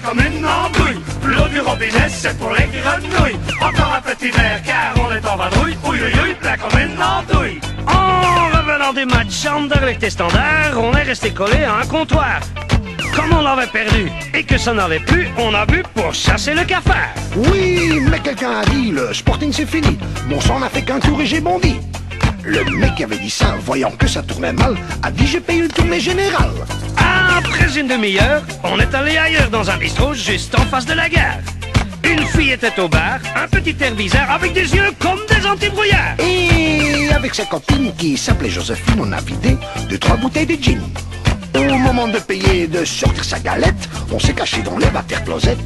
comme une andouille. L'eau du robinet, c'est pour les grenouilles. Encore un petit verre, car on est en vadrouille. Ouille, ouille, ouille, plat comme une andouille. En revenant du match Anderlecht et Standard, on est resté collé à un comptoir. Comme on l'avait perdu et que ça n'allait plus, on a bu pour chasser le cafard. Oui, mais quelqu'un a dit, le Sporting c'est fini. Mon sang n'a fait qu'un tour et j'ai bondi. Le mec qui avait dit ça, voyant que ça tournait mal, a dit j'ai payé une tournée générale. Après une demi-heure, on est allé ailleurs dans un bistrot juste en face de la gare. Une fille était au bar, un petit air bizarre avec des yeux comme des antibrouillards. Et avec sa copine qui s'appelait Joséphine, on a vidé 2-3 bouteilles de gin. Au moment de payer et de sortir sa galette, on s'est caché dans les water-closettes.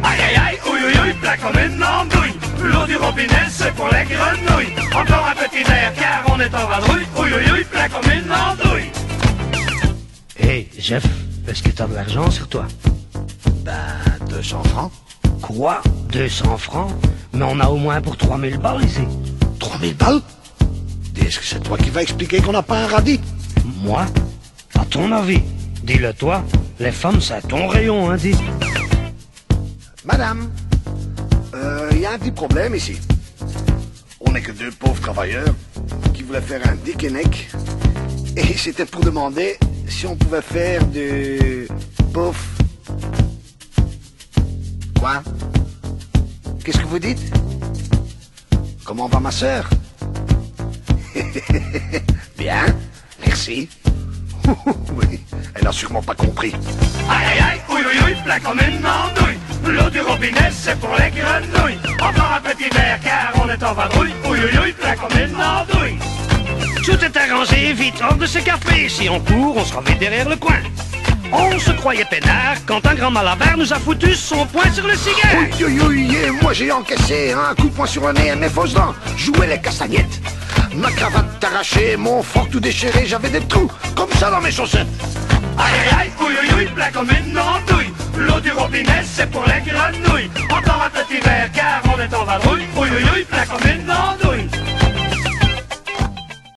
Aïe aïe aïe, ouille ouille ouille, plat comme une andouille. L'eau du robinet, c'est pour les grenouilles. Encore un petit verre, car on est en vadrouille. Ouille ouille ouille, plat comme une andouille. Hey, Jeff, est-ce que t'as de l'argent sur toi? Ben, 200 francs. Quoi? 200 francs? Mais on a au moins pour 3000 balles ici. 3000 balles? Est-ce que c'est toi qui vas expliquer qu'on n'a pas un radis? Moi? À ton avis? Dis-le toi, les femmes c'est ton rayon, hein, dis. Madame, y a un petit problème ici. On n'est que deux pauvres travailleurs qui voulaient faire un dick et neck. Et c'était pour demander si on pouvait faire du... Pouf. Quoi? Qu'est-ce que vous dites? Comment va ma sœur? Bien, merci. Oui, elle a sûrement pas compris. Aïe aïe aïe, ouille ouille ouille, plat comme une andouille. L'eau du robinet, c'est pour les grenouilles. Encore un petit verre, car on est en vadrouille. Ouille ouille ouille, plat comme une andouille. Tout est arrangé, vite hors de ce café. Si on court, on sera vite derrière le coin. On se croyait peinard quand un grand malabar nous a foutu son poing sur le cigare. Oui, oui, oui, et moi j'ai encaissé un coup de poing sur le nez, mes fausses dents jouaient les castagnettes. Ma cravate arrachée, mon froc tout déchiré, j'avais des trous comme ça dans mes chaussettes. Aïe aïe aïe, ouille ouille ouille, plat comme une andouille. L'eau du robinet, c'est pour les grenouilles.